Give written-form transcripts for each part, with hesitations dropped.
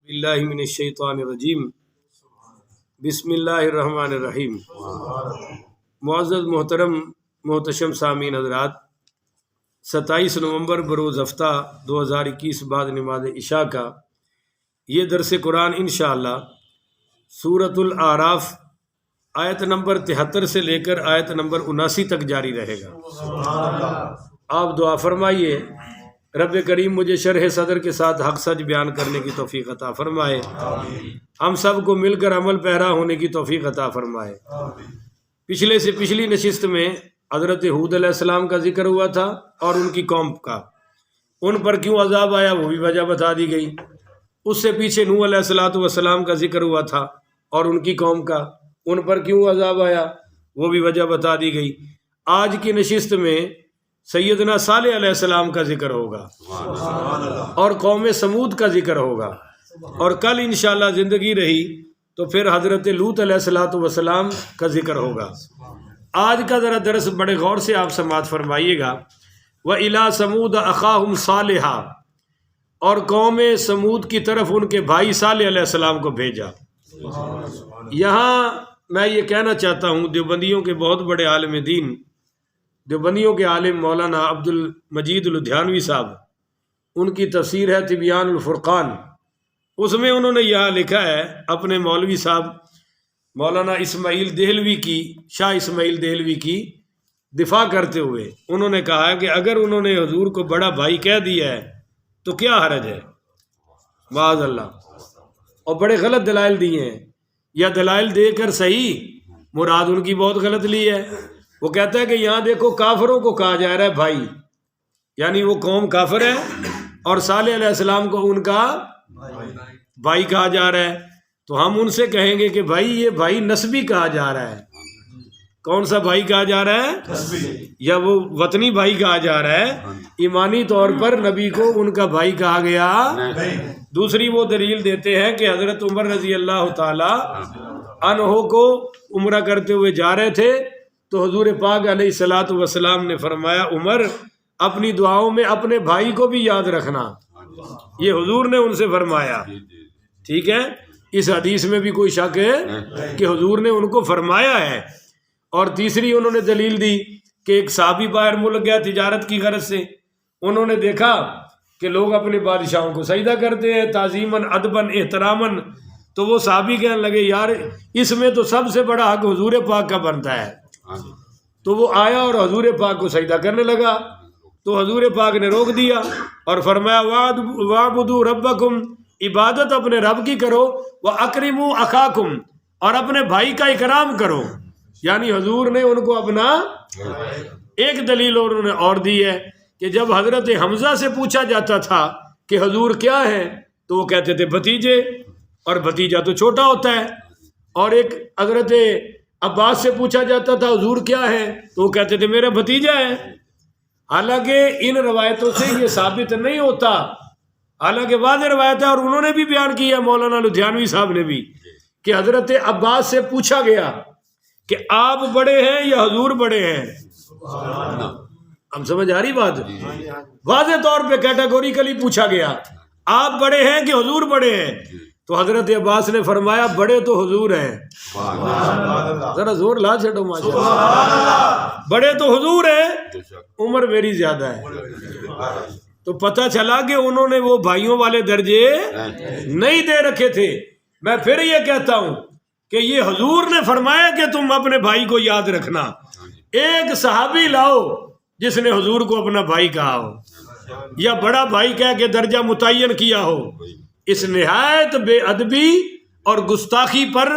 باللہ من الشیطان الرجیم بسم اللہ الرحمن الرحیم۔ معزز محترم محتشم سامعین حضرات، 27 نومبر بروز ہفتہ 2021 بعد نماز عشاء کا یہ درس قرآن انشاءاللہ سورۃ الاعراف آیت نمبر 73 سے لے کر آیت نمبر 79 تک جاری رہے گا۔ آپ دعا فرمائیے رب کریم مجھے شرح صدر کے ساتھ حق سچ بیان کرنے کی توفیق عطا فرمائے، ہم سب کو مل کر عمل پیرا ہونے کی توفیق عطا فرمائے۔ پچھلے سے پچھلی نشست میں حضرت ہود علیہ السلام کا ذکر ہوا تھا اور ان کی قوم کا، ان پر کیوں عذاب آیا وہ بھی وجہ بتا دی گئی۔ اس سے پیچھے نوح علیہ السلام کا ذکر ہوا تھا اور ان کی قوم کا، ان پر کیوں عذاب آیا وہ بھی وجہ بتا دی گئی۔ آج کی نشست میں سیدنا صالح علیہ السلام کا ذکر ہوگا اور قوم سمود کا ذکر ہوگا، اور کل انشاءاللہ زندگی رہی تو پھر حضرت لوط علیہ السلام کا ذکر ہوگا۔ آج کا ذرا درس بڑے غور سے آپ سماعت فرمائیے گا۔ وَإِلَىٰ سَمُودَ أَخَاهُمْ صَالِحًا، اور قوم سمود کی طرف ان کے بھائی صالح علیہ السلام کو بھیجا۔ یہاں میں یہ کہنا چاہتا ہوں، دیوبندیوں کے بہت بڑے عالم دین، دیوبندیوں کے عالم مولانا عبد المجید لدھیانوی صاحب، ان کی تفسیر ہے تبیان الفرقان، اس میں انہوں نے یہاں لکھا ہے اپنے مولوی صاحب مولانا اسماعیل دہلوی کی، شاہ اسماعیل دہلوی کی دفاع کرتے ہوئے انہوں نے کہا کہ اگر انہوں نے حضور کو بڑا بھائی کہہ دیا ہے تو کیا حرج ہے، معاذ اللہ، اور بڑے غلط دلائل دیے ہیں، یا دلائل دے کر صحیح مراد ان کی بہت غلط لی ہے۔ وہ کہتا ہے کہ یہاں دیکھو کافروں کو کہا جا رہا ہے بھائی، یعنی وہ قوم کافر ہے اور صالح علیہ السلام کو ان کا بھائی کہا جا رہا ہے، تو ہم ان سے کہیں گے کہ بھائی یہ بھائی نسبی کہا جا رہا ہے۔ کون سا بھائی کہا جا رہا ہے؟ یا وہ وطنی بھائی کہا جا رہا ہے؟ ایمانی طور پر نبی کو ان کا بھائی کہا گیا۔ دوسری وہ دلیل دیتے ہیں کہ حضرت عمر رضی اللہ تعالی عنہ کو عمرہ کرتے ہوئے جا رہے تھے تو حضور پاک علیہ الصلوۃ والسلام نے فرمایا عمر اپنی دعاؤں میں اپنے بھائی کو بھی یاد رکھنا، یہ حضور نے ان سے فرمایا۔ ٹھیک ہے، اس حدیث میں بھی کوئی شک ہے کہ حضور نے ان کو فرمایا ہے۔ اور تیسری انہوں نے دلیل دی کہ ایک صحابی باہر ملک گیا تجارت کی غرض سے، انہوں نے دیکھا کہ لوگ اپنے بادشاہوں کو سجدہ کرتے ہیں تعظیماً ادباً احتراماً، تو وہ صحابی کہنے لگے یار اس میں تو سب سے بڑا حق حضور پاک کا بنتا ہے، تو وہ آیا اور حضور پاک کو سجدہ کرنے لگا، تو حضور پاک نے روک دیا اور فرمایا وَاعْبُدُوا رَبَّكُمْ، عبادت اپنے رب کی کرو، وَأَكْرِمُوا أَخَاكُمْ، اور اپنے بھائی کا اکرام کرو۔ یعنی حضور نے ان کو اپنا ایک دلیل انہوں نے اور دی ہے کہ جب حضرت حمزہ سے پوچھا جاتا تھا کہ حضور کیا ہے تو وہ کہتے تھے بھتیجے، اور بھتیجا تو چھوٹا ہوتا ہے، اور ایک حضرت عباس سے پوچھا جاتا تھا حضور کیا ہے تو وہ کہتے تھے میرا بھتیجا ہے۔ حالانکہ ان روایتوں سے یہ ثابت نہیں ہوتا، حالانکہ واضح روایت ہے، اور انہوں نے بھی بیان کیا مولانا لدھیانوی صاحب نے بھی، کہ حضرت عباس سے پوچھا گیا کہ آپ بڑے ہیں یا حضور بڑے ہیں۔ ہم سمجھ آ رہی بات؟ واضح طور پہ کیٹاگوریکلی پوچھا گیا آپ بڑے ہیں کہ حضور بڑے ہیں، تو حضرت عباس نے فرمایا بڑے تو حضور ہیں۔ ذرا زور لا چھڑو ماشاءاللہ، بڑے تو حضور ہیں، عمر میری زیادہ ہے۔ تو پتہ چلا کہ انہوں نے وہ بھائیوں والے درجے نہیں دے رکھے تھے۔ میں پھر یہ کہتا ہوں کہ یہ حضور نے فرمایا کہ تم اپنے بھائی کو یاد رکھنا، ایک صحابی لاؤ جس نے حضور کو اپنا بھائی کہا ہو یا بڑا بھائی کہہ کے درجہ متعین کیا ہو۔ اس نہایت بے ادبی اور گستاخی پر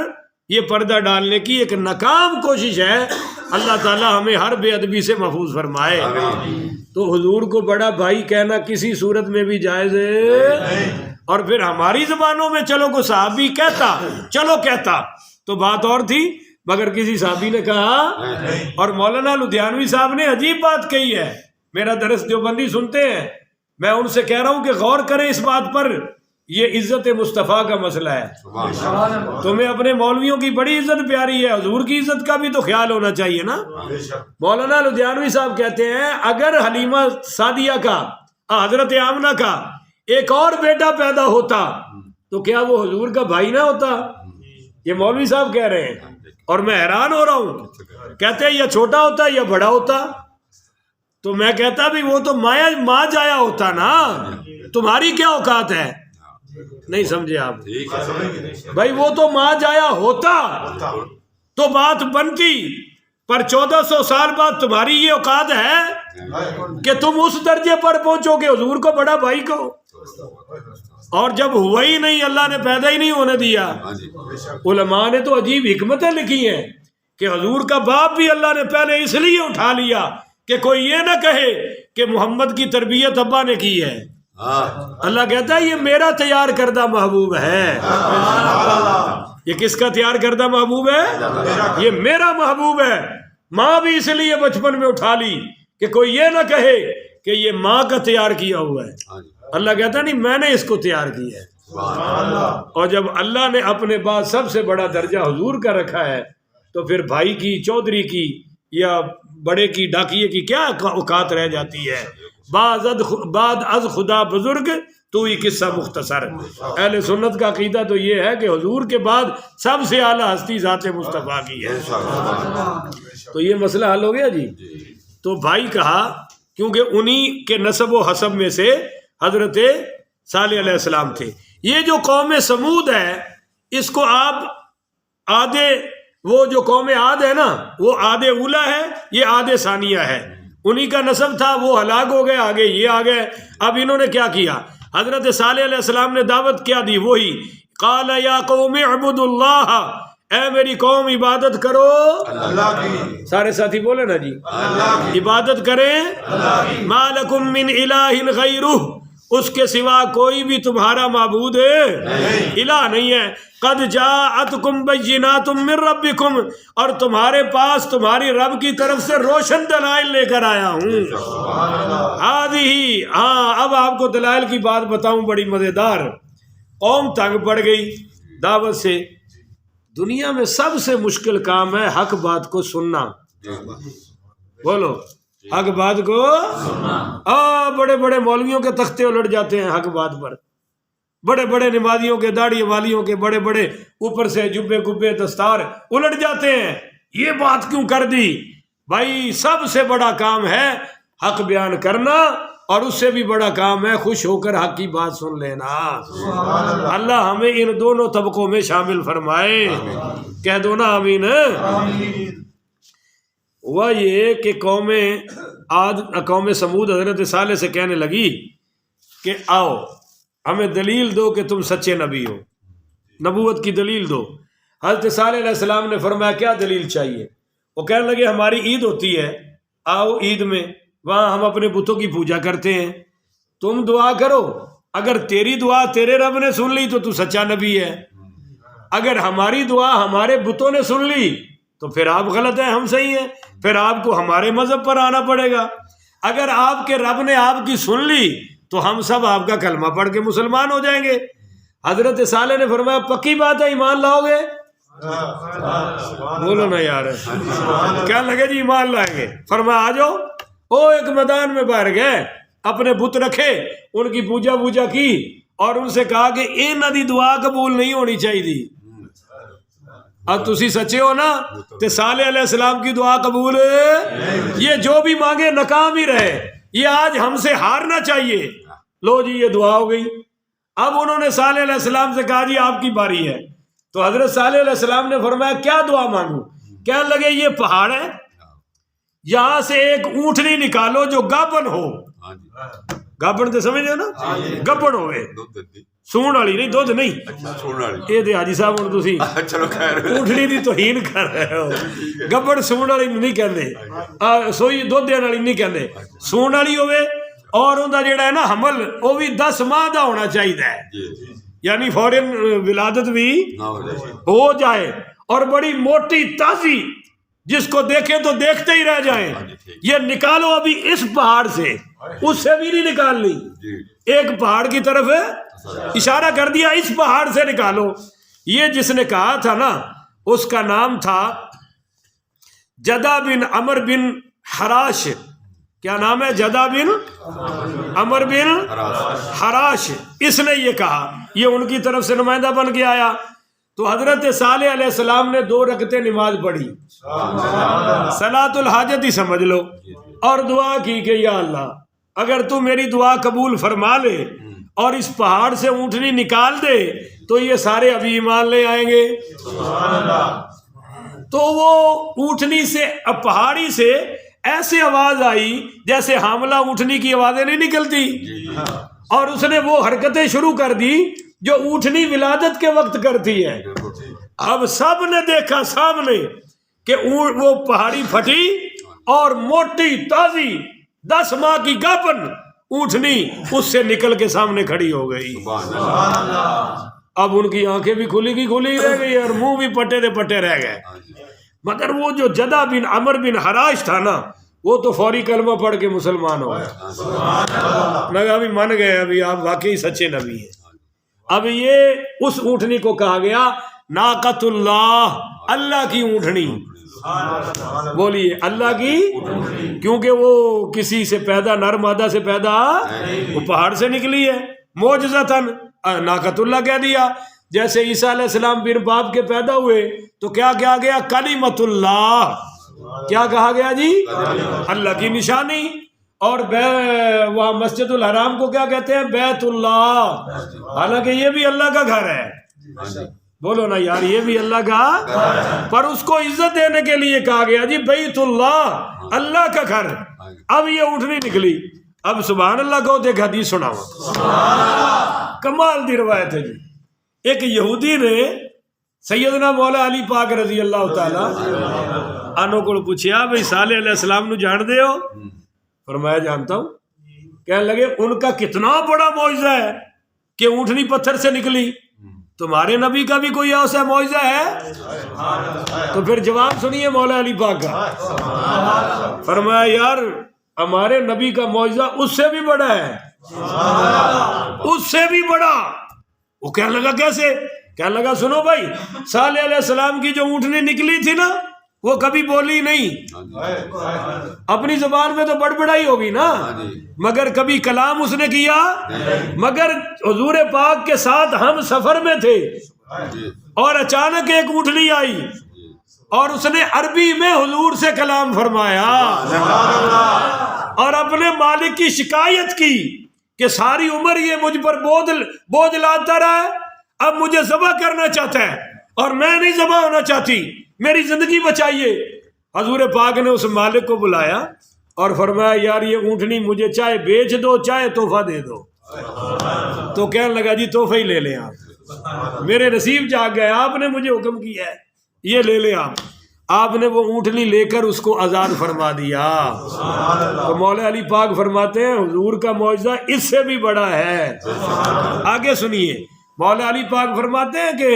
یہ پردہ ڈالنے کی ایک ناکام کوشش ہے۔ اللہ تعالی ہمیں ہر بے ادبی سے محفوظ فرمائے۔ تو حضور کو بڑا بھائی کہنا کسی صورت میں بھی جائز ہے، اور پھر ہماری زبانوں میں چلو کو صحابی کہتا، چلو کہتا تو بات اور تھی، مگر کسی صحابی نے کہا۔ اور مولانا لدھیانوی صاحب نے عجیب بات کہی ہے، میرا درس دیوبندی سنتے ہیں، میں ان سے کہہ رہا ہوں کہ غور کریں اس بات پر، یہ عزت مصطفیٰ کا مسئلہ ہے۔ تمہیں اپنے مولویوں کی بڑی عزت پیاری ہے، حضور کی عزت کا بھی تو خیال ہونا چاہیے نا۔ مولانا لدھیانوی صاحب کہتے ہیں اگر حلیمہ سعدیہ کا، حضرت آمنہ کا ایک اور بیٹا پیدا ہوتا تو کیا وہ حضور کا بھائی نہ ہوتا؟ یہ مولوی صاحب کہہ رہے ہیں اور میں حیران ہو رہا ہوں. کہتے ہیں یا چھوٹا ہوتا یا بڑا ہوتا. تو میں کہتا بھی وہ تو ماں جایا ہوتا نا، تمہاری کیا اوقات ہے؟ نہیں سمجھے آپ بھائی، وہ تو ماں جایا ہوتا تو بات بنتی، پر 1400 سال بعد تمہاری یہ اوقات ہے کہ تم اس درجے پر پہنچو گے حضور کو بڑا بھائی کو. اور جب ہوا ہی نہیں، اللہ نے پیدا ہی نہیں ہونے دیا. علماء نے تو عجیب حکمتیں لکھی ہیں کہ حضور کا باپ بھی اللہ نے پہلے اس لیے اٹھا لیا کہ کوئی یہ نہ کہے کہ محمد کی تربیت ابا نے کی ہے. اللہ کہتا ہے یہ میرا تیار کردہ محبوب ہے. یہ کس کا تیار کردہ محبوب ہے؟ یہ میرا محبوب ہے. ماں بھی اس لیے بچپن میں اٹھا لی کہ کوئی یہ نہ کہے کہ یہ ماں کا تیار کیا ہوا ہے. اللہ کہتا ہے نہیں، میں نے اس کو تیار کیا ہے. اور جب اللہ نے اپنے بعد سب سے بڑا درجہ حضور کا رکھا ہے تو پھر بھائی کی، چودھری کی یا بڑے کی، ڈاکیے کی کیا اوقات رہ جاتی ہے؟ بعد از خدا بزرگ تو ہی قصہ مختصر. اہل سنت کا عقیدہ تو یہ ہے کہ حضور کے بعد سب سے اعلیٰ ہستی ذات مصطفیٰ کی ہے. تو یہ مسئلہ حل ہو گیا جی. تو بھائی کہا کیونکہ انہی کے نسب و حسب میں سے حضرت صالح علیہ السلام تھے. یہ جو قوم سمود ہے اس کو آپ آدھے، وہ جو قوم عاد ہے نا وہ عاد اولا ہے، یہ عاد ثانیہ ہے. انہی کا نسب تھا، وہ ہلاک ہو گئے، آگے یہ آ گئے. اب انہوں نے کیا کیا؟ حضرت صالح علیہ السلام نے دعوت کیا دی، وہی قال یا قوم اعبدوا اللہ، اے میری قوم عبادت کرو اللہ کی. سارے ساتھی بولے نا جی، عبادت کریں. ما لکم من الہ غیرہ، اس کے سوا کوئی بھی تمہارا معبود الہ نہیں ہے. قد جاءتکم بینات من ربکم، اور تمہارے پاس تمہاری رب کی طرف سے روشن دلائل لے کر آیا ہوں. ہذہ، ہاں اب آپ کو دلائل کی بات بتاؤں بڑی مزیدار. قوم تنگ پڑ گئی دعوت سے. دنیا میں سب سے مشکل کام ہے حق بات کو سننا. بولو حق بات کو. بڑے بڑے مولویوں کے تختے الٹ جاتے ہیں حق بات پر، بڑے بڑے نمازیوں کے، داڑھی والیوں کے، بڑے بڑے اوپر سے جبے گبے دستار الٹ جاتے ہیں. یہ بات کیوں کر دی؟ بھائی سب سے بڑا کام ہے حق بیان کرنا، اور اس سے بھی بڑا کام ہے خوش ہو کر حق کی بات سن لینا. اللہ ہمیں ان دونوں طبقوں میں شامل فرمائے. کہہ دو نا آمین. ہوا یہ کہ قوم سمود حضرت صالح سے کہنے لگی کہ آؤ ہمیں دلیل دو کہ تم سچے نبی ہو، نبوت کی دلیل دو. حضرت صالح علیہ السلام نے فرمایا کیا دلیل چاہیے؟ وہ کہنے لگے ہماری عید ہوتی ہے، آؤ عید میں، وہاں ہم اپنے بتوں کی پوجا کرتے ہیں، تم دعا کرو، اگر تیری دعا تیرے رب نے سن لی تو سچا نبی ہے، اگر ہماری دعا ہمارے بتوں نے سن لی تو پھر آپ غلط ہیں، ہم صحیح ہیں، پھر آپ کو ہمارے مذہب پر آنا پڑے گا. اگر آپ کے رب نے آپ کی سن لی تو ہم سب آپ کا کلمہ پڑھ کے مسلمان ہو جائیں گے. حضرت صالح نے فرمایا پکی بات ہے، ایمان لاؤ گے؟ بولو نا یار، کیا لگے جی ایمان لائیں گے؟ فرمایا آ جاؤ. ایک میدان میں باہر گئے، اپنے بت رکھے، ان کی پوجا کی، اور ان سے کہا کہ انہاں دی دعا قبول نہیں ہونی چاہیے. اب تسی سچے ہو نا تے صالح علیہ السلام کی دعا قبول، یہ جو بھی مانگے ناکام ہی رہے، یہ آج ہم سے ہارنا چاہیے. لو جی یہ دعا ہو گئی. اب انہوں نے صالح علیہ السلام سے کہا جی آپ کی باری ہے. تو حضرت صالح علیہ السلام نے فرمایا کیا دعا مانگوں؟ کہنے لگے یہ پہاڑ ہے، یہاں سے ایک اونٹنی نکالو جو گابن ہو. گابن تو سمجھ نا، گبن ہوئے، سون والی نہیں، دودھ نہیں. یہ تو حاجی صاحب ہوں تسی اونٹنی دی توہین کر رہے ہو. گبن سون والی نہیں کہندے، سوئی دودھ دین والی نہیں کہندے، سون والی ہوئے، اور ان کا جڑا ہے نا حمل وہ بھی 10 ماہ دا ہونا چاہیے، یعنی فورن ولادت بھی ہو جائے، اور بڑی موٹی تازی، جس کو دیکھے تو دیکھتے ہی رہ جائیں. یہ نکالو ابھی اس پہاڑ سے، اس سے بھی نہیں نکالنی، ایک پہاڑ کی طرف اشارہ کر دیا، اس پہاڑ سے نکالو. یہ جس نے کہا تھا نا اس کا نام تھا جدہ بن عمر بن حراش. کیا نام ہے؟ جدہ بن عمر بن حراش، اس نے یہ کہا، یہ ان کی طرف سے نمائندہ بن کے آیا۔ تو حضرت صالح علیہ السلام نے 2 رکعتیں نماز پڑھی، صلاۃ الحاجت ہی سمجھ لو، اور دعا کی کہ یا اللہ اگر تو میری دعا قبول فرما لے اور اس پہاڑ سے اونٹنی نکال دے تو یہ سارے ابھی ایمان لے آئیں گے۔ تو وہ اونٹنی سے، پہاڑی سے ایسے آواز آئی جیسے حاملہ اونٹنی کی آوازیں نہیں نکلتی، اور اس نے وہ حرکتیں شروع کر دی جو اونٹنی ولادت کے وقت کرتی ہے۔ اب سب نے دیکھا سامنے کہ وہ پہاڑی پھٹی اور موٹی تازی 10 ماہ کی گاپن اونٹنی اس سے نکل کے سامنے کھڑی ہو گئی۔ اب ان کی آنکھیں بھی کھلی کی کھلی رہ گئی اور منہ بھی پٹے دے پٹے رہ گئے، مگر وہ جو جدہ بن عمر بن حراش تھا نا، وہ تو فوری کلمہ پڑھ کے مسلمان ہو گئے، لگا ابھی من گئے، ابھی آپ واقعی سچے نبی ہیں۔ اب یہ اس اونٹنی کو کہا گیا ناقۃ اللہ، اللہ کی اونٹنی، بولیے اللہ کی، کیونکہ وہ کسی سے پیدا، نر مادہ سے پیدا، وہ پہاڑ سے نکلی ہے، معجزتاً ناقۃ اللہ کہہ دیا۔ جیسے عیسیٰ علیہ السلام بن باپ کے پیدا ہوئے تو کیا کہا گیا؟ کلمۃ اللہ، کیا کہا گیا جی؟ اللہ کی نشانی۔ اور وہاں مسجد الحرام کو کیا کہتے ہیں؟ بیت اللہ، حالانکہ یہ بھی اللہ کا گھر ہے، بولو نا یار، یہ بھی اللہ کا، پر اس کو عزت دینے کے لیے کہا گیا جی بیت اللہ، اللہ کا گھر۔ اب یہ اونٹنی نکلی، اب سبحان اللہ کو دیکھ حدیث سناؤ، کمال دی روایت ہے جی۔ ایک یہودی نے سیدنا مولا علی پاک رضی اللہ تعالی عنہ کو پوچھا بھئی صالح علیہ السلام نو جان دے ہو؟ فرمایا جانتا ہوں۔ کہنے لگے ان کا کتنا بڑا معجزہ ہے کہ اونٹنی پتھر سے نکلی، تمہارے نبی کا بھی کوئی ایسا معجزہ ہے؟ تو پھر جواب سنیے مولا علی پاک کا، فرمایا یار ہمارے نبی کا معجزہ اس سے بھی بڑا ہے، اس سے بھی بڑا۔ وہ کہنے لگا کیسے؟ کہنے لگا سنو بھائی، صالح علیہ السلام کی جو اونٹنی نکلی تھی نا، وہ کبھی بولی نہیں، اپنی زبان میں تو بڑبڑائی ہوگی نا، مگر کبھی کلام اس نے کیا، مگر حضور پاک کے ساتھ ہم سفر میں تھے اور اچانک ایک اونٹنی آئی اور اس نے عربی میں حضور سے کلام فرمایا اور اپنے مالک کی شکایت کی کہ ساری عمر یہ مجھ پر بوجھ لاتا رہا ہے، اب مجھے ذبح کرنا چاہتا ہے اور میں نہیں ذبح ہونا چاہتی، میری زندگی بچائیے۔ حضور پاک نے اس مالک کو بلایا اور فرمایا یار یہ اونٹنی مجھے چاہے بیچ دو چاہے تحفہ دے دو۔ تو کہنے لگا جی تحفہ ہی لے لیں آپ، میرے نصیب جاگ گئے، آپ نے مجھے حکم کیا ہے، یہ لے لیں آپ۔ آپ نے وہ اونٹنی لے کر اس کو آزاد فرما دیا۔ تو مولا علی پاک فرماتے ہیں حضور کا معجزہ اس سے بھی بڑا ہے۔ آگے سنیے، مولا علی پاک فرماتے ہیں کہ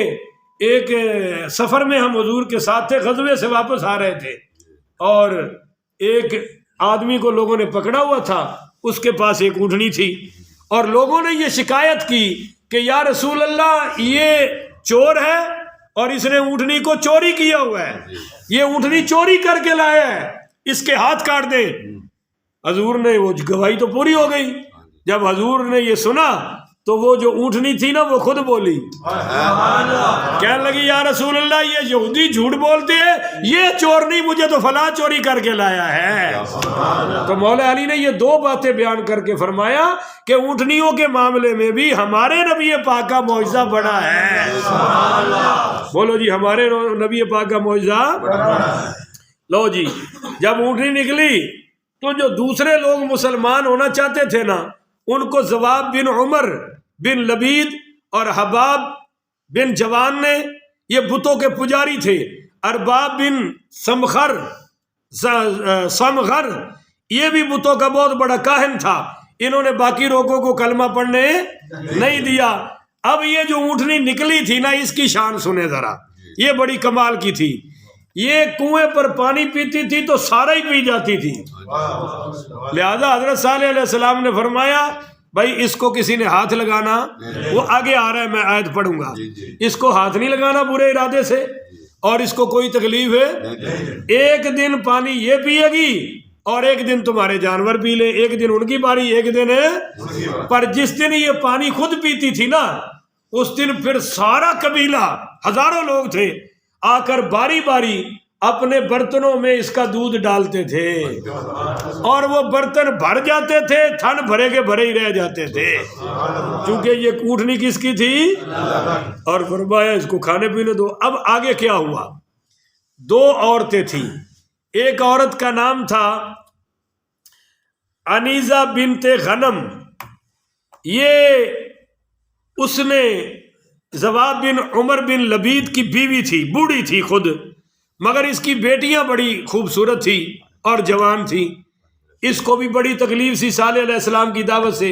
ایک سفر میں ہم حضور کے ساتھ تھے، غزوے سے واپس آ رہے تھے اور ایک آدمی کو لوگوں نے پکڑا ہوا تھا، اس کے پاس ایک اونٹنی تھی اور لوگوں نے یہ شکایت کی کہ یا رسول اللہ یہ چور ہے اور اس نے اونٹنی کو چوری کیا ہوا ہے، یہ اونٹنی چوری کر کے لایا ہے، اس کے ہاتھ کاٹ دیں۔ حضور نے وہ گواہی تو پوری ہو گئی، جب حضور نے یہ سنا تو وہ جو اونٹنی تھی نا وہ خود بولی، کہنے لگی یا رسول اللہ یہ یہودی جھوٹ بولتے ہیں، یہ چور نہیں، مجھے تو فلاں چوری کر کے لایا ہے۔ تو مولا علی نے یہ 2 باتیں بیان کر کے فرمایا کہ اونٹنیوں کے معاملے میں بھی ہمارے نبی پاک کا معجزہ بڑا ہے۔ بولو جی ہمارے نبی پاک کا معجزہ۔ لو جی جب اونٹنی نکلی تو جو دوسرے لوگ مسلمان ہونا چاہتے تھے نا، ان کو زواب بن عمر بن لبید اور حباب بن جوان نے، یہ بتوں کے پجاری تھے، ارباب بن سمغر یہ بھی بتوں کا بہت بڑا کاہن تھا، انہوں نے باقی لوگوں کو کلمہ پڑھنے نہیں دیا۔ اب یہ جو اونٹنی نکلی تھی نا، اس کی شان سنیں ذرا، یہ بڑی کمال کی تھی، یہ کنویں پر پانی پیتی تھی تو سارا ہی پی جاتی تھی، لہذا حضرت صالح علیہ السلام نے فرمایا بھائی اس کو کسی نے ہاتھ لگانا، وہ آگے آ رہا ہے میں آیت پڑھوں گا، اس کو ہاتھ نہیں لگانا برے ارادے سے اور اس کو کوئی تکلیف ہے، ایک دن پانی یہ پیے گی اور ایک دن تمہارے جانور پی لے، ایک دن ان کی باری، ایک دن پر جس دن یہ پانی خود پیتی تھی نا اس دن پھر سارا قبیلہ، ہزاروں لوگ تھے، آ کر باری باری اپنے برتنوں میں اس کا دودھ ڈالتے تھے اور وہ برتن بھر جاتے تھے، تھن بھرے کے بھرے ہی رہ جاتے تھے، کیونکہ یہ کوٹنی کس کی تھی؟ اور فرمایا اس کو کھانے پینے دو۔ اب آگے کیا ہوا؟ دو عورتیں تھیں، ایک عورت کا نام تھا انیزہ بنت غنم، یہ اس نے زواد بن عمر بن لبید کی بیوی تھی، بوڑھی تھی خود، مگر اس کی بیٹیاں بڑی خوبصورت تھی اور جوان تھی، اس کو بھی بڑی تکلیف سی صالح علیہ السلام کی دعوت سے۔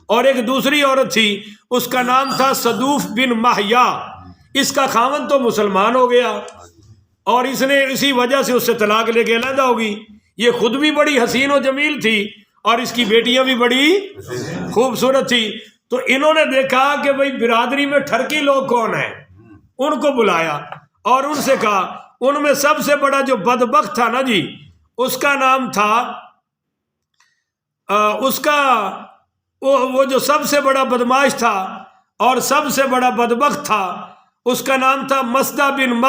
اور ایک دوسری عورت تھی، اس کا نام تھا صدوف بن ماہیا، اس کا خاوند تو مسلمان ہو گیا اور اس نے اسی وجہ سے اس سے طلاق لے کے علیحدہ ہوگی۔ یہ خود بھی بڑی حسین و جمیل تھی اور اس کی بیٹیاں بھی بڑی خوبصورت تھی۔ تو انہوں نے دیکھا کہ بھئی برادری میں ٹھرکی لوگ کون ہیں، ان کو بلایا اور ان سے کہا، ان میں سب سے بڑا جو بدبخت تھا نا جی، اس کا نام تھا وہ جو سب سے بڑا بدماش تھا اور سب سے بڑا بدبخت تھا، اس کا نام تھا مسدہ بن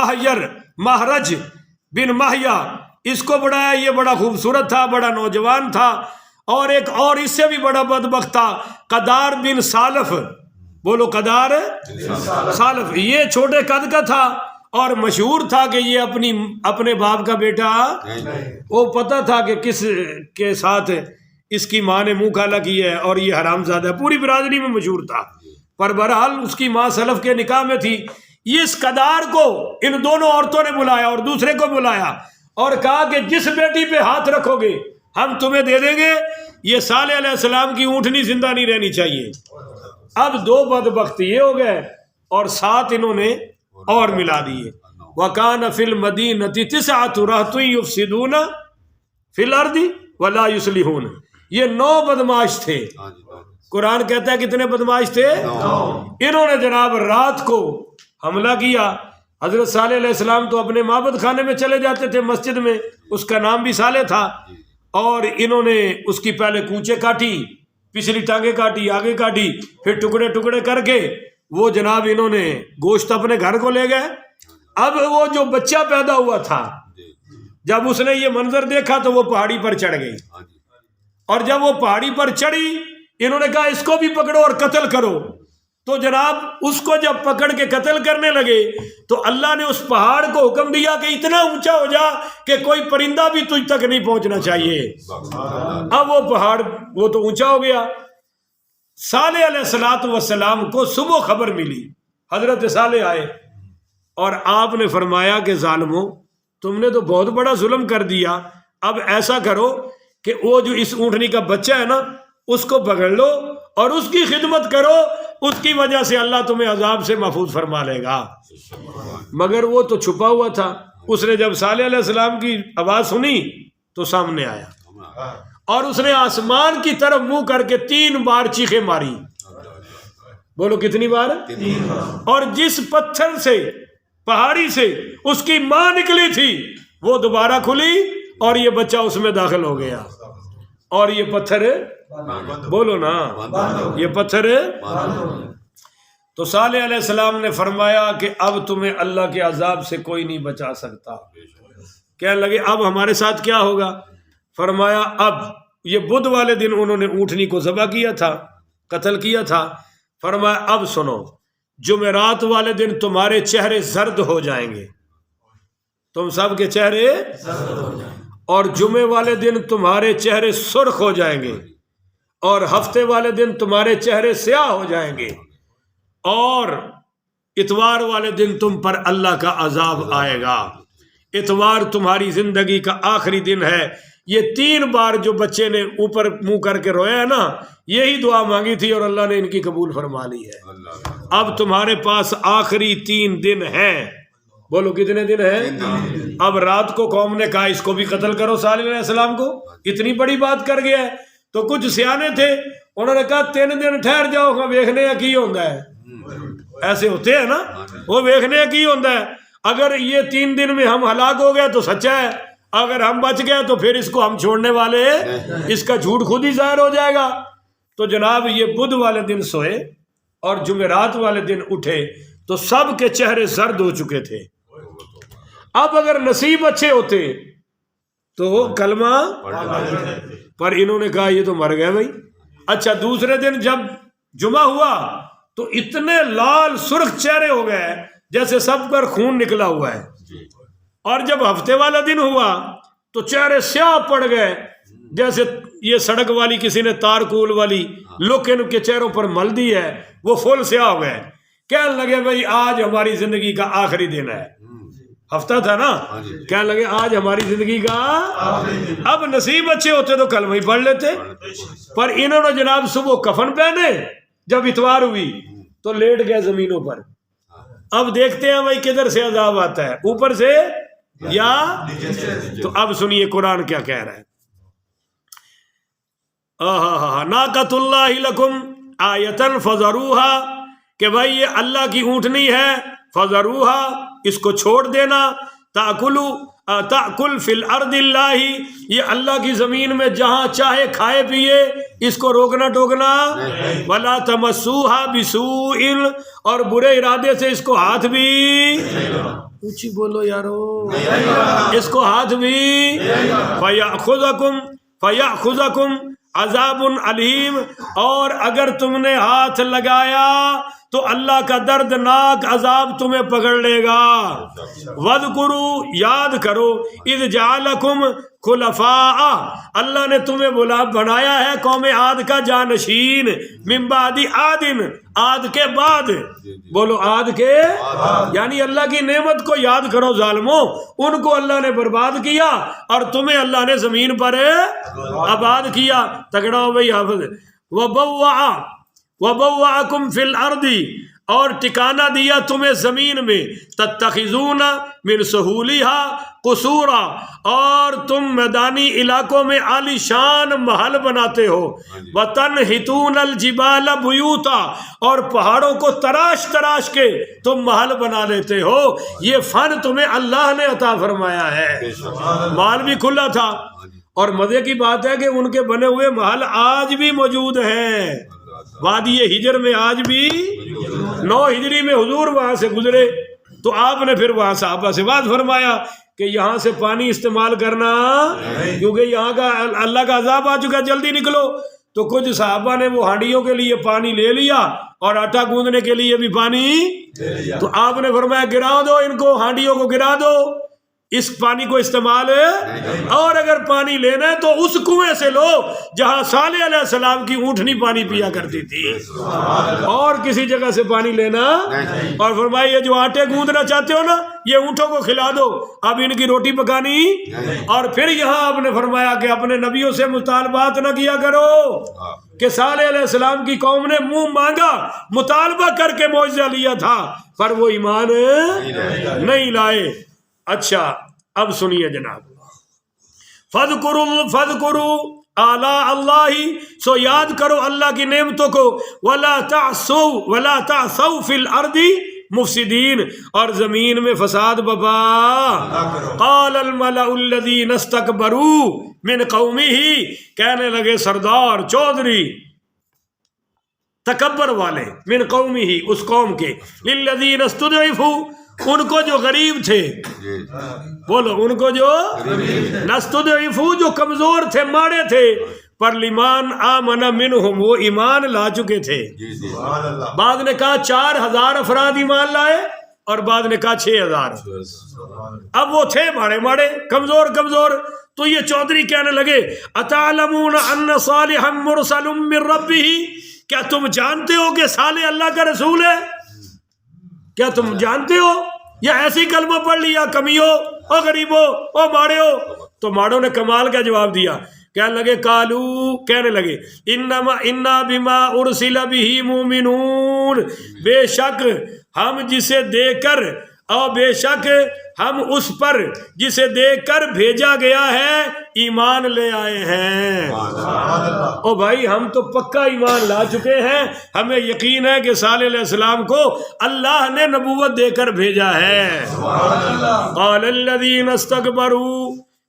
مہرج بن ماہیا، اس کو بڑھایا، یہ بڑا خوبصورت تھا، بڑا نوجوان تھا۔ اور ایک اور اس سے بھی بڑا بدبخت تھا، قدار بن سالف، بولو قدار سالف، یہ چھوٹے قد کا تھا اور مشہور تھا کہ یہ اپنے باپ کا بیٹا، وہ پتہ تھا کہ کس کے ساتھ اس کی ماں نے منہ کالا کی ہے اور یہ حرام زادہ ہے، پوری برادری میں مشہور تھا، پر بہرحال اس کی ماں سلف کے نکاح میں تھی۔ اس قدار کو ان دونوں عورتوں نے بلایا اور دوسرے کو بلایا اور کہا کہ جس بیٹی پہ ہاتھ رکھو گے ہم تمہیں دے دیں گے، یہ صالح علیہ السلام کی اونٹنی زندہ نہیں رہنی چاہیے۔ اب دو بدبخت یہ ہو گئے اور ساتھ انہوں نے اور ملا دیے۔ وَكَانَ فِي الْمَدِينَةِ تِسْعَةُ رَهْطٌ يُفْسِدُونَ فِي الْأَرْضِ وَلَا يُصْلِحُونَ، یہ 9 بدماش تھے۔ قرآن کہتا ہے کتنے بدماش تھے؟ انہوں نے جناب رات کو حملہ کیا۔ حضرت صالح علیہ السلام تو اپنے معبد خانے میں چلے جاتے تھے مسجد میں، اس کا نام بھی صالح تھا، اور انہوں نے اس کی پہلے کوچے کاٹی، پچھلی ٹانگیں کاٹی، آگے کاٹی، پھر ٹکڑے ٹکڑے کر کے وہ جناب انہوں نے گوشت اپنے گھر کو لے گئے۔ اب وہ جو بچہ پیدا ہوا تھا، جب اس نے یہ منظر دیکھا تو وہ پہاڑی پر چڑھ گئی، اور جب وہ پہاڑی پر چڑھی انہوں نے کہا اس کو بھی پکڑو اور قتل کرو۔ تو جناب اس کو جب پکڑ کے قتل کرنے لگے تو اللہ نے اس پہاڑ کو حکم دیا کہ اتنا اونچا ہو جا کہ کوئی پرندہ بھی تجھ تک نہیں پہنچنا چاہیے۔ اب وہ پہاڑ وہ تو اونچا ہو گیا۔ صالح علیہ السلام کو صبح خبر ملی، حضرت صالح آئے اور آپ نے فرمایا کہ ظالموں، تم نے تو بہت بڑا ظلم کر دیا، اب ایسا کرو کہ وہ جو اس اونٹنی کا بچہ ہے نا اس کو پکڑ لو اور اس کی خدمت کرو، اس کی وجہ سے اللہ تمہیں عذاب سے محفوظ فرما لے گا۔ مگر وہ تو چھپا ہوا تھا، اس نے جب صالح علیہ السلام کی آواز سنی تو سامنے آیا اور اس نے آسمان کی طرف منہ کر کے 3 بار چیخیں ماری۔ بولو کتنی بار؟ 3 بار۔ اور جس پتھر سے، پہاڑی سے اس کی ماں نکلی تھی وہ دوبارہ کھلی اور یہ بچہ اس میں داخل ہو گیا، اور یہ پتھر، بولو نا، یہ پتھر۔ تو صالح علیہ السلام نے فرمایا کہ اب تمہیں اللہ کے عذاب سے کوئی نہیں بچا سکتا۔ کہنے لگے اب ہمارے ساتھ کیا ہوگا؟ فرمایا اب یہ بدھ والے دن انہوں نے اونٹنی کو ذبح کیا تھا، قتل کیا تھا، فرمایا اب سنو، جمعرات والے دن تمہارے چہرے زرد ہو جائیں گے، تم سب کے چہرے زرد ہو جائیں گے، اور جمعے والے دن تمہارے چہرے سرخ ہو جائیں گے، اور ہفتے والے دن تمہارے چہرے سیاہ ہو جائیں گے، اور اتوار والے دن تم پر اللہ کا عذاب آئے گا۔ اتوار تمہاری زندگی کا آخری دن ہے۔ یہ 3 بار جو بچے نے اوپر منہ کر کے رویا ہے نا، یہی دعا مانگی تھی اور اللہ نے ان کی قبول فرما لی ہے۔ اب تمہارے پاس آخری 3 دن ہیں۔ بولو کتنے دن ہیں؟ اب رات کو قوم نے کہا اس کو بھی قتل کرو، صالح علیہ السلام کو، اتنی بڑی بات کر گیا ہے۔ تو کچھ سیانے تھے، انہوں نے کہا 3 دن ٹھہر جاؤ، ہاں ویکھنے کی ہوتا ہے، ایسے ہوتے ہیں نا، وہ ویکھنے کی ہوتا ہے، اگر یہ 3 دن میں ہم ہلاک ہو گئے تو سچا ہے، اگر ہم بچ گئے تو پھر اس کو ہم چھوڑنے والے، اس کا جھوٹ خود ہی ظاہر ہو جائے گا۔ تو جناب یہ بدھ والے دن سوئے اور جمعرات والے دن اٹھے تو سب کے چہرے زرد ہو چکے تھے۔ اب اگر نصیب اچھے ہوتے تو وہ کلمہ، پر انہوں نے کہا یہ تو مر گئے بھائی۔ اچھا دوسرے دن جب جمعہ ہوا تو اتنے لال سرخ چہرے ہو گئے جیسے سب پر خون نکلا ہوا ہے، اور جب ہفتے والا دن ہوا تو چہرے سیاہ پڑ گئے جیسے یہ سڑک والی کسی نے تار کول والی لوک ان کے چہروں پر مل دی ہے، وہ فل سیاہ ہو گئے۔ کہنے لگے بھائی آج ہماری زندگی کا آخری دن ہے، ہفتہ تھا نا، کہنے لگے آج ہماری زندگی کا، اب نصیب اچھے ہوتے تو کلمہ ہی پڑھ لیتے، پر انہوں نے جناب صبح کفن پہنے، جب اتوار ہوئی تو لیٹ گئے زمینوں پر۔ اب دیکھتے ہیں بھائی کدھر سے عذاب آتا ہے، اوپر سے یا؟ تو اب سنیے قرآن کیا کہہ رہا ہے۔ ناقۃ اللہ لکم آیۃ فذروھا، کہ بھائی یہ اللہ کی اونٹنی ہے، فذروھا اس کو چھوڑ دینا، تأکل فی الارض اللہ، یہ اللہ کی زمین میں جہاں چاہے کھائے پیے، اس کو روکنا ٹوکنا، ولا تمسوھا بسوء، اور برے ارادے سے اس کو ہاتھ بھی، اونچی بولو یارو، اس کو ہاتھ بھی، فیأخذکم عذاب علیم، اور اگر تم نے ہاتھ لگایا تو اللہ کا دردناک عذاب تمہیں پکڑ لے گا۔ وَاذْكُرُوا، یاد کرو، اذ جعلکم خلفاء، اللہ نے تمہیں بنایا ہے قوم عاد کا جانشین، من بعد عاد، عاد کے بعد، بولو عاد کے، یعنی اللہ کی نعمت کو یاد کرو ظالموں، ان کو اللہ نے برباد کیا اور تمہیں اللہ نے زمین پر آباد کیا۔ تگڑا ہو بھائی حافظ۔ وَبَوَّعَكُمْ فِي الْأَرْضِ، اور ٹھکانہ دیا تمہیں زمین میں، تَتَّخِذُونَ مِن سُہُولِهَا قُصُورًا، اور تم میدانی علاقوں میں عالی شان محل بناتے ہو، وَتَنْحِتُونَ الْجِبَالَ بُيُوتًا، اور پہاڑوں کو تراش تراش کے تم محل بنا لیتے ہو۔ یہ فن تمہیں اللہ نے عطا فرمایا ہے، مال بھی کھلا تھا، اور مزے کی بات ہے کہ ان کے بنے ہوئے محل آج بھی موجود ہیں، وادی ہجر میں آج بھی۔ 9 ہجری میں حضور وہاں سے گزرے تو آپ نے پھر وہاں صحابہ سے بات فرمایا کہ یہاں سے پانی استعمال کرنا، کیونکہ یہاں کا اللہ کا عذاب آ چکا، جلدی نکلو۔ تو کچھ صحابہ نے وہ ہانڈیوں کے لیے پانی لے لیا اور آٹا گوندنے کے لیے بھی پانی، تو آپ نے فرمایا گرا دو ان کو، ہانڈیوں کو گرا دو، اس پانی کو استعمال ہے، اور اگر پانی لینا ہے تو اس کنویں سے لو جہاں صالح علیہ السلام کی اونٹنی پانی پیا کرتی تھی، اور کسی جگہ سے پانی لینا۔ اور فرمایا یہ جو آٹے گوندنا چاہتے ہو نا، یہ اونٹوں کو کھلا دو، اب ان کی روٹی پکانی۔ اور پھر یہاں آپ نے فرمایا کہ اپنے نبیوں سے مطالبات نہ کیا کرو، کہ صالح علیہ السلام کی قوم نے منہ مانگا، مطالبہ کر کے معجزہ لیا تھا، پر وہ ایمان نہیں لائے۔ اچھا اب سنیے جناب، فَاذْكُرُوا آلاء اللہ، سو یاد کرو اللہ کی نعمتوں کو، وَلَا تَعْثَوْا فِي الْأَرْضِ مفسدین، اور زمین میں فساد بپا۔ قال الملأ الذین استکبروا من قومہ، کہنے لگے سردار چودھری تکبر والے، من قومہ اس قوم کے، للذین استضعفوا ان کو جو غریب تھے، بولو ان کو جو نستضعفوا جو کمزور تھے، ماڑے تھے، پر لمن آمن منہم وہ ایمان لا چکے تھے۔ بعض نے کہا 4000 افراد ایمان لائے اور بعض نے کہا 6000۔ اب وہ تھے ماڑے ماڑے کمزور، تو یہ چودھری کہنے لگے اتعلمون ان صالحا مرسل من ربہ، کیا تم جانتے ہو کہ صالح اللہ کا رسول ہے؟ کیا تم جانتے ہو؟ یا ایسی کلمہ پڑھ لیا کمیو، او غریبو، او ماڑے ہو؟ تو ماڑوں نے کمال کا جواب دیا، کہنے لگے کہنے لگے انا بما ارسل به مومنون، بے شک ہم جسے دے کر، اور بے شک ہم اس پر جسے دیکھ کر بھیجا گیا ہے ایمان لے آئے ہیں۔ او بھائی ہم تو پکا ایمان لا چکے ہیں، ہمیں یقین ہے کہ صالح علیہ السلام کو اللہ نے نبوت دے کر بھیجا ہے۔ قال الذین استکبروا،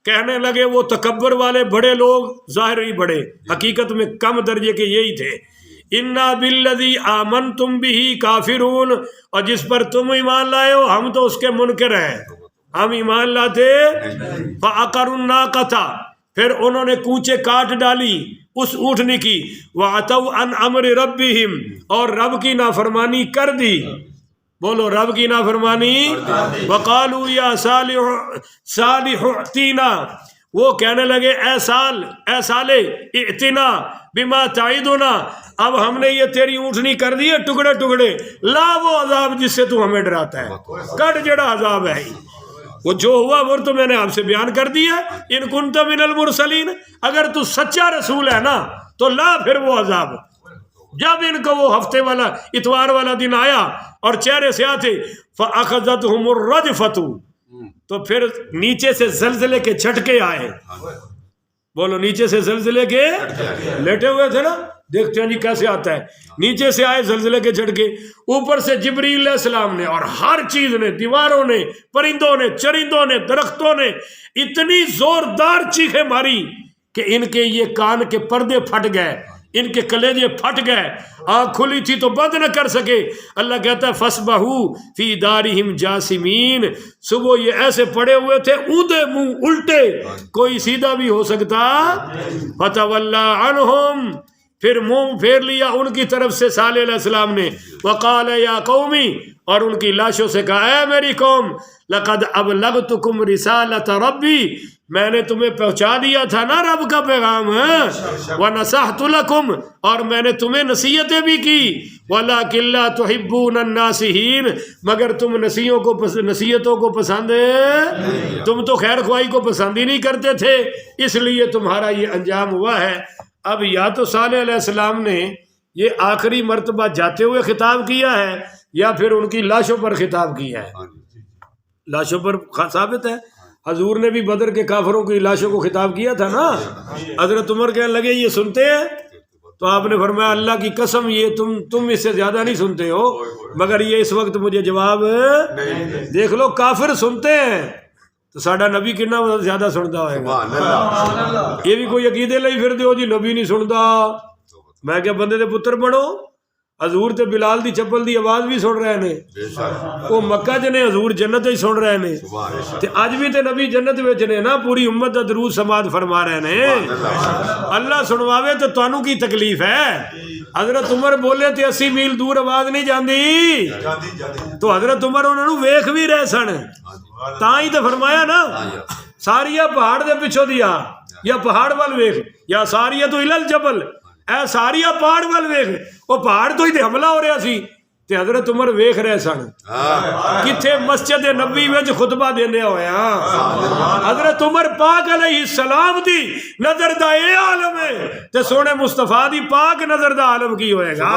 کہنے لگے وہ تکبر والے بڑے لوگ ظاہر ہی بڑے، حقیقت میں کم درجے کے یہی تھے، انا بالذی آمنتم بہ کافرون، اور جس پر تم ایمان لائے ہو ہم تو اس کے منکر ہیں، ہم ایمان لاتے۔ فعقروا الناقۃ، پھر انہوں نے کوچے کاٹ ڈالی اس اونٹنی کی، وعتوا عن امر ربہم، اور رب کی نافرمانی کر دی، بولو رب کی نافرمانی، وقالوا یا صالح ائتنا، وہ کہنے لگے اے صالح ائتنا بما تعدنا، اب ہم نے یہ تیری اونٹنی کر دی ہے ٹکڑے ٹکڑے، لا وہ عذاب جس سے تو ہمیں ڈراتا ہے، کٹ جڑا عذاب ہے، وہ جو ہوا وہ تو میں نے آپ سے بیان کر دیا، ان کنت من المرسلین، اگر تو سچا رسول ہے نا تو لا پھر وہ عذاب۔ جب ان کو وہ ہفتے والا اتوار والا دن آیا اور چہرے سے آتے، فَأَخَذَتْهُمُ الرَّجْفَةُ، تو پھر نیچے سے زلزلے کے جھٹکے آئے، بولو نیچے سے زلزلے کے، لیٹے ہوئے تھے نا، دیکھتے ہیں جی کیسے آتا ہے، نیچے سے آئے زلزلے کے جھٹکے، اوپر سے جبریل علیہ السلام نے اور ہر چیز نے، دیواروں نے، پرندوں نے، چرندوں نے، درختوں نے اتنی زوردار چیخیں ماری کہ ان کے یہ کان کے پردے پھٹ گئے، ان کے کلیجے پھٹ گئے، آنکھ کھلی تھی تو بند نہ کر سکے۔ اللہ کہتا ہے فَاسْبَحُوا فِي دَارِهِمْ جَاثِمِينَ، صبح یہ ایسے پڑے ہوئے تھے اودے منہ الٹے، کوئی سیدھا بھی ہو سکتا۔ فَتَوَلَّى عَنْهُمْ، پھر منہ پھیر لیا ان کی طرف سے صالح علیہ السلام نے، وَقَالَ يَا قَوْمِ، اور ان کی لاشوں سے کہا اے میری قوم، لَقَدْ أَبْلَغْتُكُمْ رِسَالَةَ رَبِّي، میں نے تمہیں پہنچا دیا تھا نا رب کا پیغام ہے، وَنَصَحْتُ لَكُمْ، اور میں نے تمہیں نصیحتیں بھی کی، وَلَكِنْ لَا تُحِبُّونَ النَّاصِحِينَ، مگر تم نصیحتوں کو پسند ہے، تم تو خیر خواہی کو پسند ہی نہیں کرتے تھے، اس لیے تمہارا یہ انجام ہوا ہے۔ اب یا تو صالح علیہ السلام نے یہ آخری مرتبہ جاتے ہوئے خطاب کیا ہے یا پھر ان کی لاشوں پر خطاب کیا ہے، لاشوں پر ثابت ہے، حضور نے بھی بدر کے کافروں کی لاشوں کو خطاب کیا تھا نا، حضرت عمر کہنے لگے یہ سنتے ہیں، تو آپ نے فرمایا اللہ کی قسم یہ تم اس سے زیادہ نہیں سنتے ہو، مگر یہ اس وقت مجھے جواب دیکھ لو، کافر سنتے ہیں تو ساڈا نبی کتنا زیادہ سنتا ہوئے گا۔ یہ بھی کوئی عقیدے لئی پھر دیو جی نبی نہیں سنتا، میں کیا بندے دے پتر بنو، حضور تے بلال دی چپل دی آواز بھی سن رہے نے، وہ مکہ چ نے، حضور جنت ہی سن رہے نے، تے اج بھی تے نبی جنت وچ نے نا، پوری امت دا درود سماعت فرما رہے نے، اللہ سنواوے تو تانوں کی تکلیف ہے؟ حضرت عمر بولے تے 80 میل دور آواز نہیں جاندی، تو حضرت عمر انہاں نوں ویکھ بھی رہے سن، تاں ہی تے فرمایا نا ساریہ پہاڑ دے پیچھے دیا، یا پہاڑ وال ویکھ، یا ساریہ تو الل جبل، اے ساریہ پہاڑ وال ویکھ، وہ پہاڑ تو ہی تے حملہ ہو رہا سی، تے حضرت عمر ویکھ رہے سن، کتھے مسجد نبوی وچ خطبہ دیندے ہویا، حضرت عمر پاک علیہ السلام دی نظر دا اے عالم ہے، تے سونے مصطفیٰ دی پاک نظر دا عالم کی ہوئے گا۔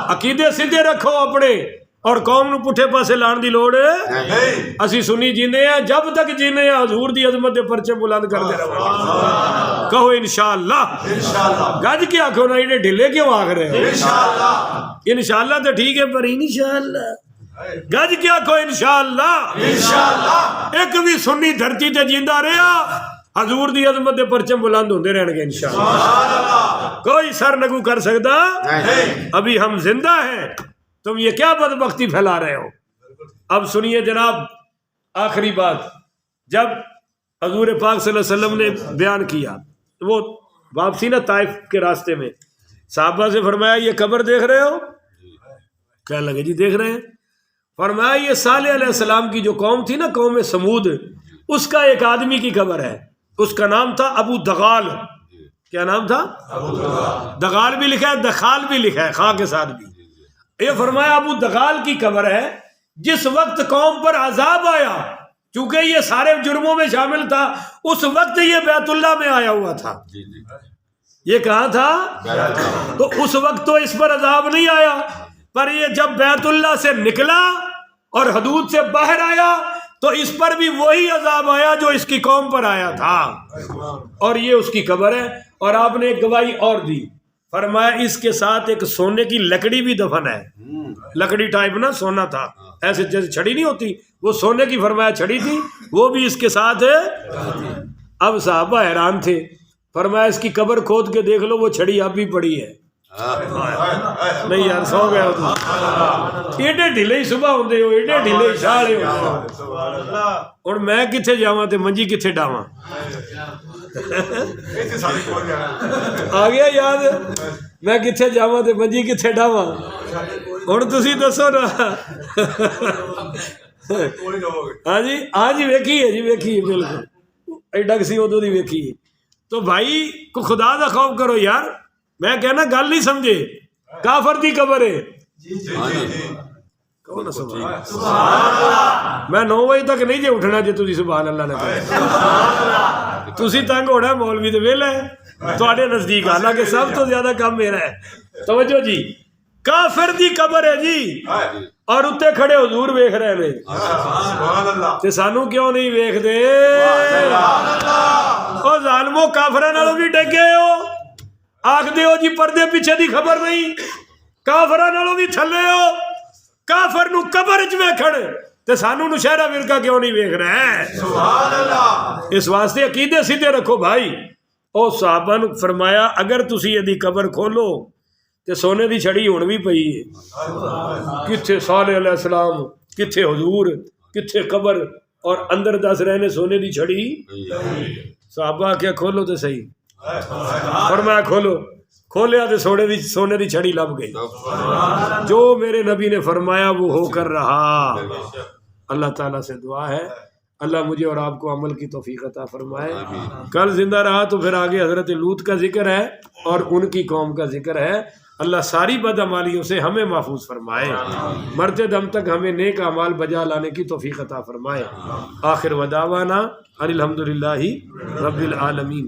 عقیدے سیدھے رکھو اپنے، اور قوم نو پٹھے پاسے لان دی لوڑ اسی سنی جینے ہیں، جب تک جینے ہیں حضور دی عظمت دے پرچے بلند کرتے رہو، کہو انشاءاللہ، گج کے آنکھو نا انہیں ڈھلے کیوں آکھ رہے ہو، انشاءاللہ تو ٹھیک ہے پر انشاءاللہ گج کے آنکھو انشاءاللہ، ایک بھی سنی دھرتی تے جیندہ رہا، حضور دی عظمت دے پرچم بلند ہوندے رہن گے انشاءاللہ، کوئی سر نگو کر سکتا، ابھی ہم زندہ ہیں، تم یہ کیا بدبختی پھیلا رہے ہو۔ اب سنیے جناب آخری بات، جب حضور پاک صلی اللہ علیہ وسلم نے بیان کیا وہ واپسی نا طائف کے راستے میں، صحابہ سے فرمایا یہ قبر دیکھ رہے ہو؟ کہنے لگے جی دیکھ رہے ہیں۔ فرمایا یہ صالح علیہ السلام کی جو قوم تھی نا، قوم سمود، اس کا ایک آدمی کی قبر ہے، اس کا نام تھا ابو دغال۔ کیا نام تھا؟ دغال بھی لکھا ہے، دخال بھی لکھا ہے، خاں کے ساتھ بھی۔ یہ فرمایا ابو دغال کی قبر ہے، جس وقت قوم پر عذاب آیا، چونکہ یہ سارے جرموں میں شامل تھا، اس وقت یہ بیت اللہ میں آیا ہوا تھا۔ یہ کہاں تھا؟ تو اس وقت تو اس پر عذاب نہیں آیا، پر یہ جب بیت اللہ سے نکلا اور حدود سے باہر آیا تو اس پر بھی وہی عذاب آیا جو اس کی قوم پر آیا تھا، اور یہ اس کی قبر ہے۔ اور آپ نے ایک گواہی اور دی، فرمایا اس کے ساتھ ایک سونے کی لکڑی بھی دفن ہے، لکڑی ٹائپ نا سونا تھا، ایسے جیسے چھڑی نہیں ہوتی، وہ سونے کی فرمایا چھڑی تھی، وہ بھی اس کے ساتھ ہے۔ اب صحابہ حیران تھے، فرمایا اس کی قبر کھود کے دیکھ لو، وہ چھڑی اب بھی پڑی ہے۔ نہیں یار سو گیا ایڈے ڈھیلے ہی صبح ہوندے ہو، ایڈے ڈھیلے ہی شاہ ہوندے اور میں کتھے جاواں تے منجی کتھے ڈاواں؟ آ گیا یاد؟ میں کتھے جاواں تے منجی کتھے ڈاواں؟ ہن تسی دسو نا۔ ہاں جی ہاں جی ویکھی ہے جی، ویکھی ہے بالکل، ایڈا کسی ادو دی ویکھی ہے۔ تو بھائی کو خدا دا خوف کرو یار، میں کہنا گل نہیں سمجھے، کافر دی قبر ہے۔ میں 9 بجے تک نہیں جے اٹھنا جے تسی سبحان اللہ نہ کرو، تسی تنگ ہونا مولوی تے ویلا ہے تواڈے نزدیک، حالانکہ سب تو زیادہ کام میرا ہے۔ توجہ جی، کافر دی قبر ہے جی، اور اتنے کھڑے حضور ویکھ رہے نے، تے سانو کیوں نہیں ویکھ دے؟ او ظالمو کافراں نالوں بھی ڈگے ہو، آکھ دے ہو جی پردے پیچھے دی خبر نہیں، کافراں نالوں بھی تھلے ہو، کافر نو قبر وچ ویکھن تے سانو نشہرہ فرقہ کیوں نہیں ویکھ رہا ہے؟ سبحان اللہ۔ اس واسطے عقیدے سیدھے رکھو بھائی۔ او صحابہ نو فرمایا اگر تسی ایدی قبر کھولو تے سونے دی چھڑی ہن بھی پئی ہے، کتھے صالح علیہ السلام، کتھے حضور، کتھے قبر، اور اندر دس رہے نے سونے دی چھڑی۔ صحابہ کیا کھولو تے صحیح، فرمایا کھولو، کھولیا تے سونے دی چھڑی لب گئی۔ جو میرے نبی نے فرمایا وہ ہو کر رہا۔ اللہ تعالیٰ سے دعا ہے اللہ مجھے اور آپ کو عمل کی توفیق عطا فرمائے۔ کل زندہ رہا تو پھر آگے حضرت لوط کا ذکر ہے اور ان کی قوم کا ذکر ہے۔ اللہ ساری بدعمالیوں سے ہمیں محفوظ فرمائے، مرتے دم تک ہمیں نیک اعمال بجا لانے کی توفیق عطا فرمائے۔ آخر ودعوانا ان الحمدللہ رب العالمین۔